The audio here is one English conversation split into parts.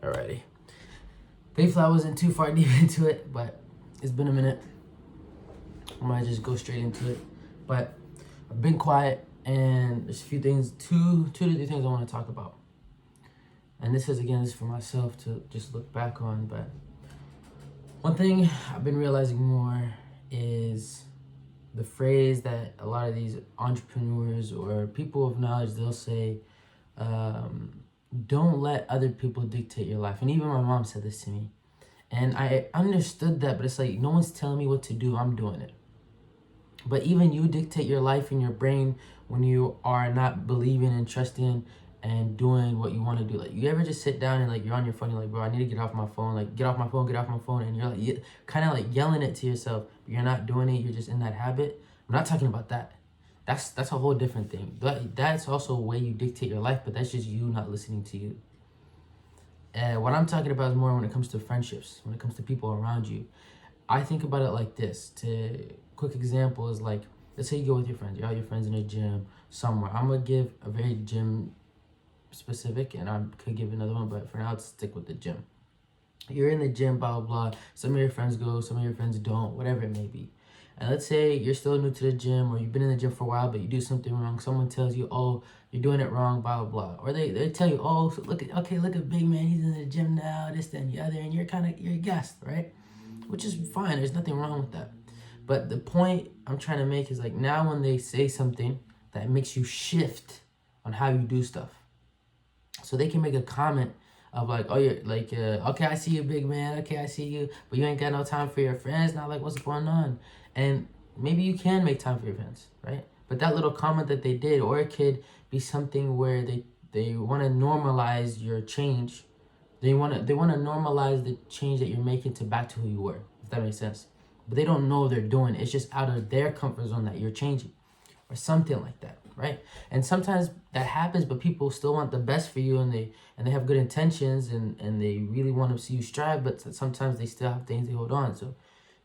Alrighty. Thankfully, I wasn't too far deep into it, but it's been a minute. I might just go straight into it. But I've been quiet, and there's a few things, two to three things I want to talk about. And this is for myself to just look back on. But one thing I've been realizing more is the phrase that a lot of these entrepreneurs or people of knowledge, they'll say, don't let other people dictate your life. And even my mom said this to me. And I understood that, but it's like, no one's telling me what to do, I'm doing it. But even you dictate your life in your brain when you are not believing and trusting and doing what you want to do. Like, you ever just sit down and like you're on your phone, you're like, bro, I need to get off my phone. Like, get off my phone, and you're like kind of like yelling it to yourself, but you're not doing it. You're just in that habit. I'm not talking about that. That's a whole different thing. That's also a way you dictate your life, but that's just you not listening to you. What I'm talking about is more when it comes to friendships, when it comes to people around you. I think about it like this. Quick example is like, let's say you go with your friends. You're all your friends in a gym somewhere. I'm going to give a very gym specific, and I could give another one, but for now, let's stick with the gym. You're in the gym, blah, blah, blah. Some of your friends go, some of your friends don't, whatever it may be. And let's say you're still new to the gym, or you've been in the gym for a while, but you do something wrong. Someone tells you, oh, you're doing it wrong, blah, blah, blah. Or they tell you, oh, so look at big man, he's in the gym now, this, that, and the other, and you're gassed, right? Which is fine, there's nothing wrong with that. But the point I'm trying to make is like, now when they say something that makes you shift on how you do stuff. So they can make a comment of like, oh, you're like, okay, I see you, big man. Okay, I see you, but you ain't got no time for your friends. Now, like, what's going on? And maybe you can make time for your friends, right? But that little comment that they did, or it could be something where they want to normalize your change. They want to normalize the change that you're making to back to who you were, if that makes sense. But they don't know they're doing it. It's just out of their comfort zone that you're changing, or something like that, right? And sometimes that happens, but people still want the best for you, and they have good intentions, and they really want to see you strive, but sometimes they still have things they hold on. So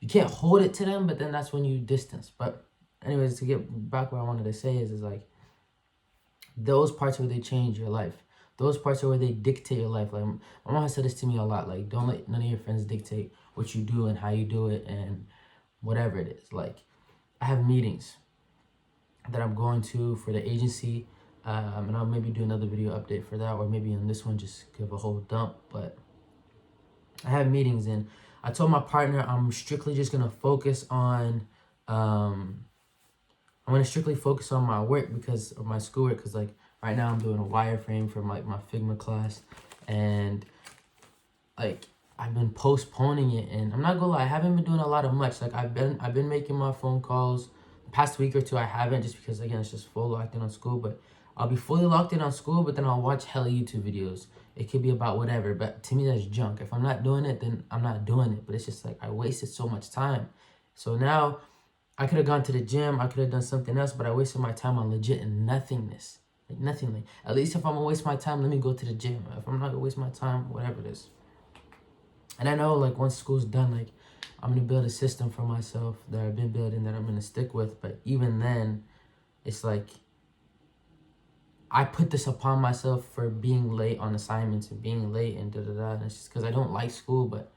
you can't hold it to them, but then that's when you distance. But anyways, to get back what I wanted to say is like, those parts where they change your life, those parts are where they dictate your life. Like, my mom has said this to me a lot, like, don't let none of your friends dictate what you do and how you do it and whatever it is. Like, I have meetings that I'm going to for the agency, and I'll maybe do another video update for that, or maybe in this one just give a whole dump. But I have meetings, and I told my partner I'm strictly just gonna focus on I'm gonna strictly focus on my work of my schoolwork, because like right now I'm doing a wireframe for like my Figma class, and like I've been postponing it, and I'm not gonna lie, I haven't been doing a lot of much. Like I've been making my phone calls. The past week or two I haven't, just because again it's just full locked in on school. But I'll be fully locked in on school, but then I'll watch hella YouTube videos. It could be about whatever, but to me that's junk. If I'm not doing it, then I'm not doing it. But it's just like I wasted so much time. So now I could have gone to the gym, I could have done something else, but I wasted my time on legit nothingness. Like nothing. Like, at least if I'm gonna waste my time, let me go to the gym. If I'm not gonna waste my time, whatever it is. And I know like once school's done, like I'm gonna build a system for myself that I've been building that I'm gonna stick with. But even then, it's like I put this upon myself for being late on assignments and being late and da-da-da. And it's just because I don't like school. But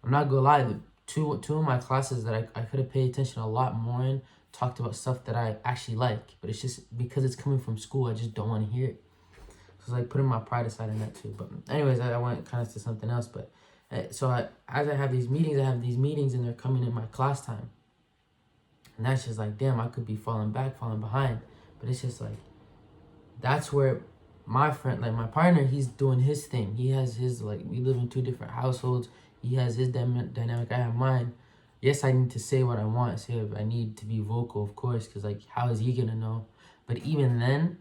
I'm not gonna lie, two of my classes that I could have paid attention a lot more in talked about stuff that I actually like. But it's just because it's coming from school, I just don't want to hear it. So it's like putting my pride aside in that too. But anyways, I went kind of to something else. But so as I have these meetings, and they're coming in my class time. And that's just like, damn, I could be falling behind. But it's just like, that's where my friend, like my partner, he's doing his thing. He has his, like, we live in two different households. He has his dynamic, I have mine. Yes, I need to say what I want. Say I need to be vocal, of course, because like, how is he gonna know? But even then,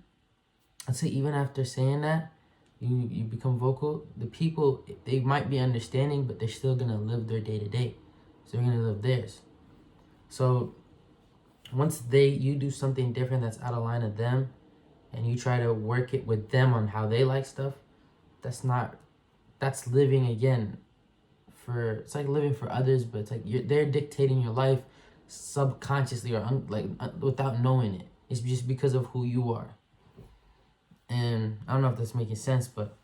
I'd say even after saying that, you become vocal, the people, they might be understanding, but they're still gonna live their day-to-day. So they're gonna live theirs. So once you do something different that's out of line of them, and you try to work it with them on how they like stuff, that's living again it's like living for others, but it's like they're dictating your life subconsciously or without knowing it. It's just because of who you are. And I don't know if that's making sense, but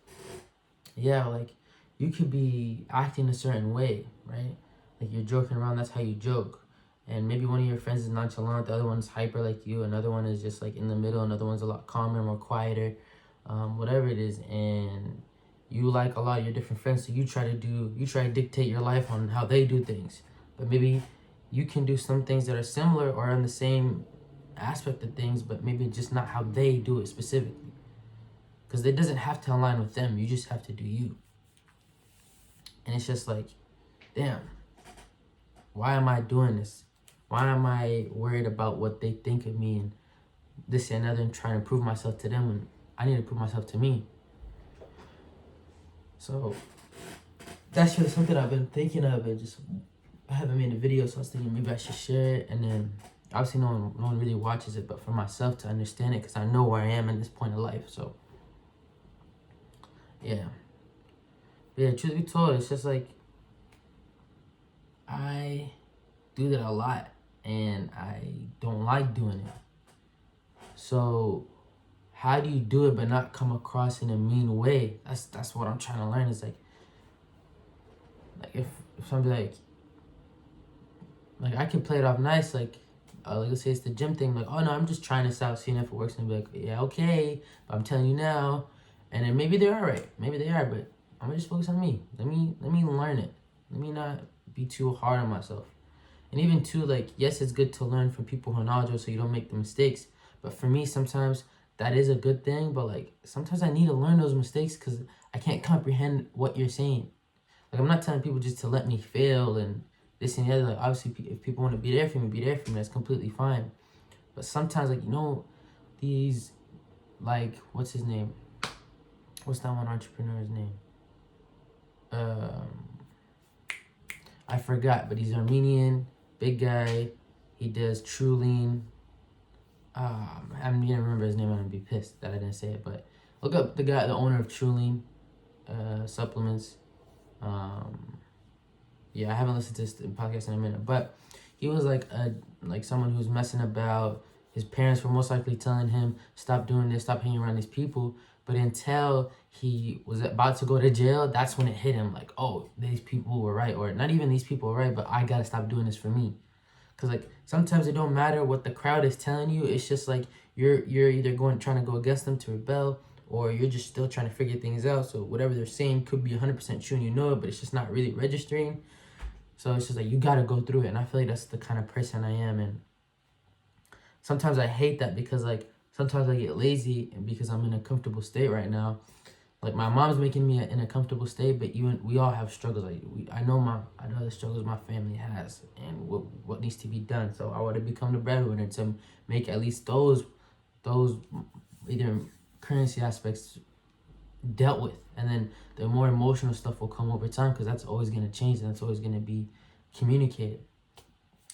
yeah, like you could be acting a certain way, right? Like you're joking around, that's how you joke. And maybe one of your friends is nonchalant, the other one's hyper like you, another one is just like in the middle, another one's a lot calmer, more quieter, whatever it is. And you like a lot of your different friends, so you try to dictate your life on how they do things. But maybe you can do some things that are similar or in the same aspect of things, but maybe just not how they do it specifically. Because it doesn't have to align with them, you just have to do you. And it's just like, damn, why am I doing this? Why am I worried about what they think of me and this and another and trying to prove myself to them when I need to prove myself to me? So that's just something I've been thinking of, and just I haven't made a video, so I was thinking maybe I should share it. And then obviously no one really watches it, but for myself to understand it, because I know where I am at this point in life. So yeah. But yeah, truth be told, it's just like I do that a lot and I don't like doing it. So how do you do it but not come across in a mean way? That's what I'm trying to learn. Is like if somebody like I can play it off nice, like let's say it's the gym thing, like, oh no, I'm just trying this out, seeing if it works, and be like, yeah, okay, but I'm telling you now. And then maybe they're alright, maybe they are, but I'm gonna just focus on me. Let me learn it. Let me not be too hard on myself. And even too, like, yes, it's good to learn from people who are knowledgeable so you don't make the mistakes. But for me, sometimes that is a good thing. But like sometimes I need to learn those mistakes because I can't comprehend what you're saying. Like I'm not telling people just to let me fail and this and the other. Like obviously, if people want to be there for me, be there for me. That's completely fine. But sometimes, like, you know, these, like, what's his name? What's that one entrepreneur's name? I forgot, but he's Armenian, big guy. He does True Lean. I'm gonna remember his name. I'm gonna be pissed that I didn't say it. But look up the guy, the owner of True Lean supplements. Yeah, I haven't listened to this podcast in a minute, but he was like someone who's messing about. His parents were most likely telling him, stop doing this, stop hanging around these people. But until he was about to go to jail, that's when it hit him, like, oh, these people were right. Or not even these people were right, but I gotta stop doing this for me. Because like sometimes it don't matter what the crowd is telling you. It's just like you're either trying to go against them to rebel, or you're just still trying to figure things out. So whatever they're saying could be 100% true and you know it, but it's just not really registering. So it's just like you gotta go through it. And I feel like that's the kind of person I am. And sometimes I hate that because like sometimes I get lazy and because I'm in a comfortable state right now. Like my mom's making me in a comfortable state, but we all have struggles. Like I know the struggles my family has and what needs to be done. So I want to become the breadwinner to make at least those either currency aspects dealt with, and then the more emotional stuff will come over time because that's always going to change and that's always going to be communicated.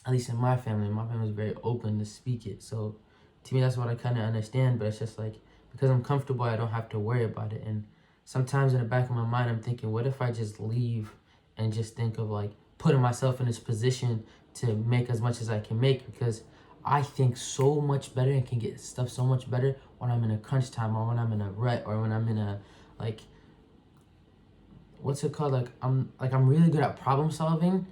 At least in my family is very open to speak it. So to me, that's what I kind of understand. But it's just like because I'm comfortable, I don't have to worry about it. And sometimes in the back of my mind, I'm thinking, what if I just leave and just think of like putting myself in this position to make as much as I can make, because I think so much better and can get stuff so much better when I'm in a crunch time or when I'm in a rut or when I'm in a like what's it called? Like I'm really good at problem solving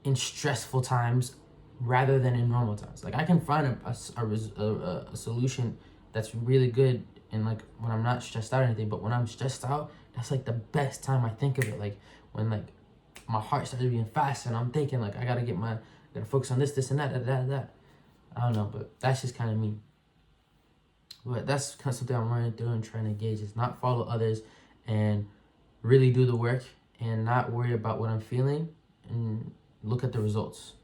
in stressful times rather than in normal times. Like I can find a solution that's really good and like when I'm not stressed out or anything, but when I'm stressed out, that's like the best time I think of it. Like when like my heart starts beating fast and I'm thinking like I gotta focus on this and that. I don't know, but that's just kind of me. But that's kind of something I'm learning through and trying to gauge is not follow others and really do the work and not worry about what I'm feeling and look at the results.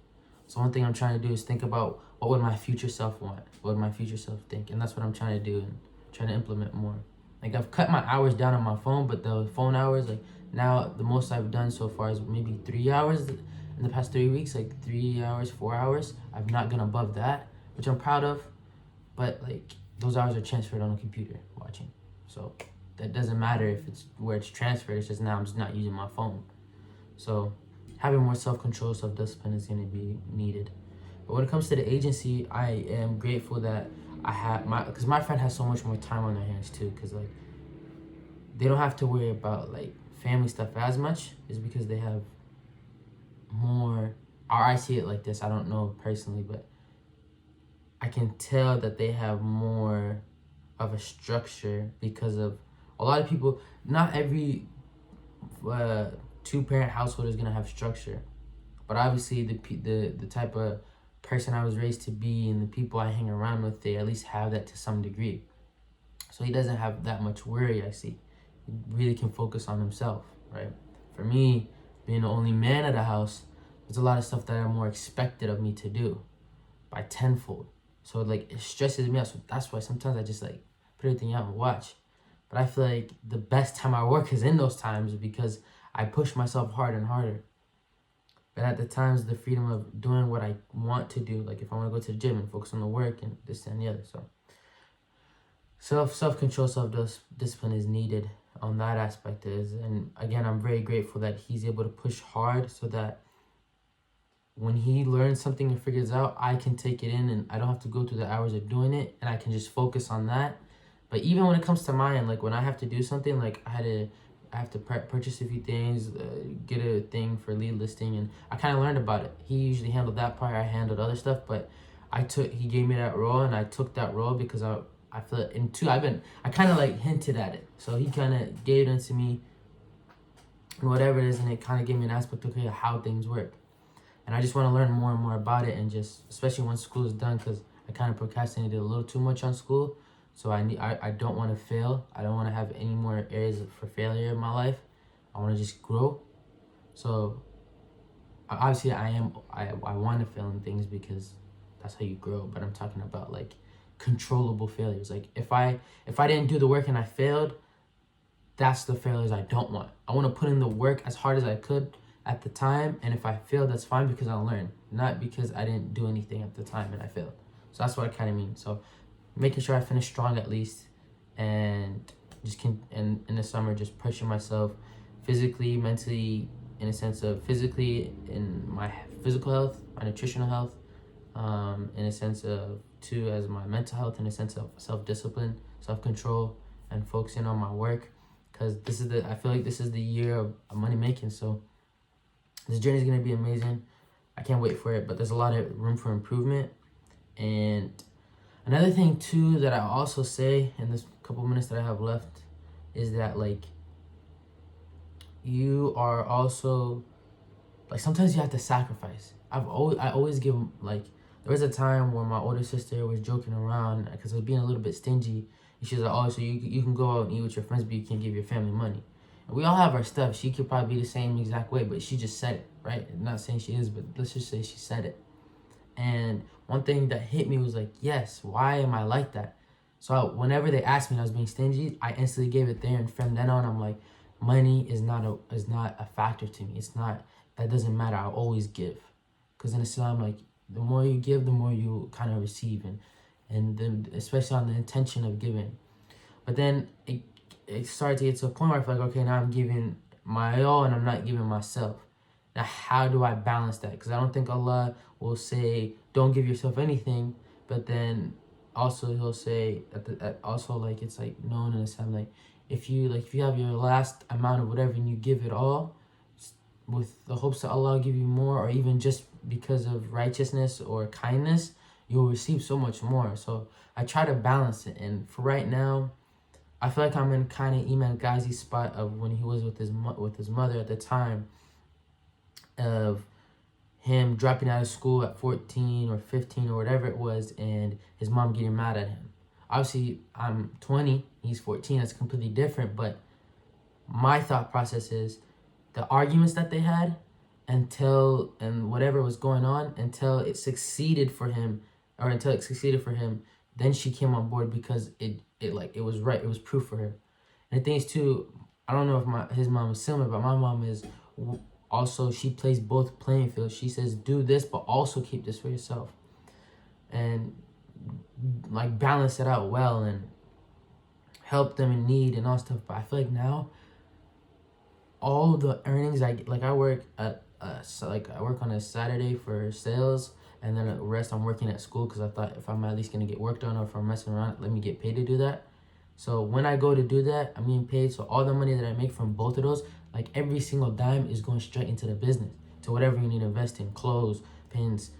So one thing I'm trying to do is think about what would my future self want? What would my future self think? And that's what I'm trying to do and trying to implement more. Like I've cut my hours down on my phone, but the phone hours, like now the most I've done so far is maybe 3 hours in the past 3 weeks, like 3 hours, 4 hours. I've not gone above that, which I'm proud of. But like those hours are transferred on a computer watching. So that doesn't matter if it's where it's transferred. It's just now I'm just not using my phone. So having more self-control, self-discipline is going to be needed. But when it comes to the agency, I am grateful that I have because my friend has so much more time on their hands too. Because like they don't have to worry about like family stuff as much, is because they have more, or I see it like this, I don't know personally, but I can tell that they have more of a structure because of a lot of people. Not every two-parent household is gonna have structure, but obviously the type of person I was raised to be and the people I hang around with, they at least have that to some degree. So he doesn't have that much worry. I see, he really can focus on himself, right? For me, being the only man of the house, there's a lot of stuff that are more expected of me to do by tenfold. So like it stresses me out. So that's why sometimes I just like put everything out and watch. But I feel like the best time I work is in those times because I push myself harder and harder. But at the times, the freedom of doing what I want to do, like if I want to go to the gym and focus on the work and this and the other. So self-control, self-discipline is needed on that aspect. And again, I'm very grateful that he's able to push hard so that when he learns something and figures out, I can take it in and I don't have to go through the hours of doing it, and I can just focus on that. But even when it comes to mine, like when I have to do something, like I have to purchase a few things, get a thing for lead listing, and I kind of learned about it. He usually handled that part, I handled other stuff, but he gave me that role, and I took that role because I feel it. And two, I kind of like hinted at it, so he kind of gave it into me, and whatever it is, and it kind of gave me an aspect of how things work. And I just want to learn more and more about it, and just especially once school is done, because I kind of procrastinated a little too much on school. So I don't want to fail. I don't want to have any more areas for failure in my life. I want to just grow. So obviously I want to fail in things because that's how you grow. But I'm talking about like controllable failures. Like if I didn't do the work and I failed, that's the failures I don't want. I want to put in the work as hard as I could at the time, and if I fail, that's fine because I'll learn, not because I didn't do anything at the time and I failed. So that's what I kind of mean. So making sure I finish strong at least, and just in the summer just pushing myself physically, mentally, in a sense of physically in my physical health, my nutritional health, in a sense of too as my mental health, in a sense of self-discipline, self-control, and focusing on my work, because I feel like this is the year of money making. So this journey is going to be amazing. I can't wait for it, but there's a lot of room for improvement. And another thing too that I also say in this couple minutes that I have left is that like you are also like sometimes you have to sacrifice. I always give like there was a time where my older sister was joking around because I was being a little bit stingy, and she's like, "Oh, so you can go out and eat with your friends, but you can't give your family money." And we all have our stuff. She could probably be the same exact way, but she just said it, right? I'm not saying she is, but let's just say she said it. And one thing that hit me was like, yes, why am I like that? So whenever they asked me and I was being stingy, I instantly gave it there. And from then on, I'm like, money is not a factor to me. It's not, that doesn't matter. I'll always give. Because in Islam, like the more you give, the more you kind of receive, and then especially on the intention of giving. But then it started to get to a point where I feel like, okay, now I'm giving my all and I'm not giving myself. Now, how do I balance that? Because I don't think Allah will say, don't give yourself anything, but then also he'll say, also like it's like known in Islam, like if you have your last amount of whatever and you give it all, with the hopes that Allah will give you more, or even just because of righteousness or kindness, you'll receive so much more. So I try to balance it, and for right now, I feel like I'm in kind of Imam Ghazi's spot of when he was with his mother at the time, of him dropping out of school at 14 or 15 or whatever it was, and his mom getting mad at him. Obviously, I'm 20, he's 14, that's completely different, but my thought process is the arguments that they had and whatever was going on until it succeeded for him, then she came on board because it was right, it was proof for her. And the thing is too, I don't know if his mom is similar, but my mom is also, she plays both playing fields. She says, do this, but also keep this for yourself. And like balance it out well and help them in need and all stuff. But I feel like now, all the earnings I work on a Saturday for sales, and then the rest I'm working at school because I thought if I'm at least gonna get work done, or if I'm messing around, let me get paid to do that. So when I go to do that, I'm getting paid. So all the money that I make from both of those, like every single dime is going straight into the business, to whatever you need to invest in, clothes, pins,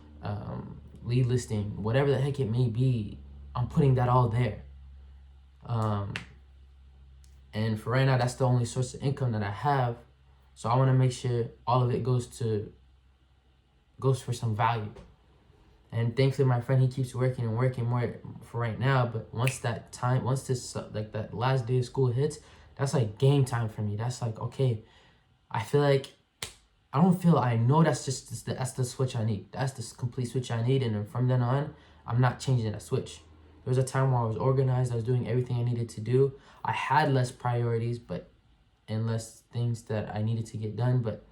lead listing, whatever the heck it may be. I'm putting that all there. And for right now, that's the only source of income that I have. So I want to make sure all of it goes for some value. And thankfully, my friend, he keeps working and working more for right now. But once this like that last day of school hits, that's like game time for me. That's like, okay, I know that's the switch I need. That's the complete switch I need. And then from then on, I'm not changing that switch. There was a time where I was organized. I was doing everything I needed to do. I had less priorities, and less things that I needed to get done. But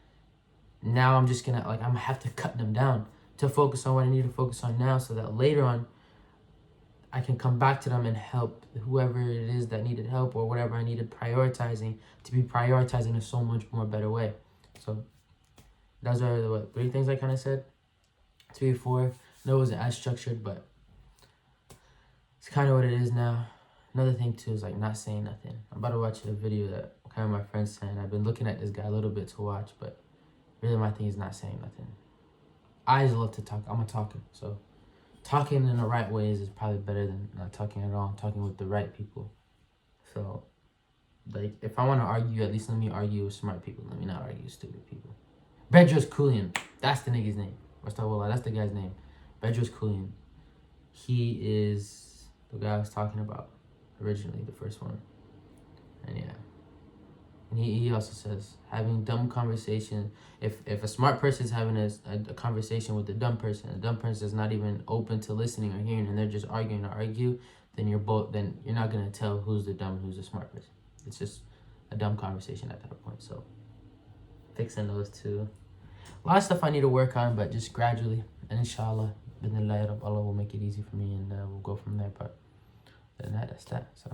now I'm just gonna I'm gonna have to cut them down to focus on what I need to focus on now, so that later on I can come back to them and help whoever it is that needed help, or whatever I needed prioritizing, to be prioritizing in a so much more better way. So those are the 3 things I kind of said. 3 or 4. No, it wasn't as structured, but it's kind of what it is now. Another thing too is not saying nothing. I'm about to watch a video that kind of my friend's saying. I've been looking at this guy a little bit to watch, but really my thing is not saying nothing. I just love to talk. I'm a talker, so talking in the right ways is probably better than not talking at all. Talking with the right people. So, if I want to argue, at least let me argue with smart people. Let me not argue with stupid people. Bedros Keuilian, that's the nigga's name. That's the guy's name. Bedros Keuilian. He is the guy I was talking about originally, the first one. And yeah. And he also says, having dumb conversation, if a smart person is having a conversation with a dumb person is not even open to listening or hearing, and they're just arguing to argue, then you're not going to tell who's the dumb and who's the smart person. It's just a dumb conversation at that point. So fixing those 2. A lot of stuff I need to work on, but just gradually. And inshallah, Allah will make it easy for me, and we'll go from there. But other than that, that's that. So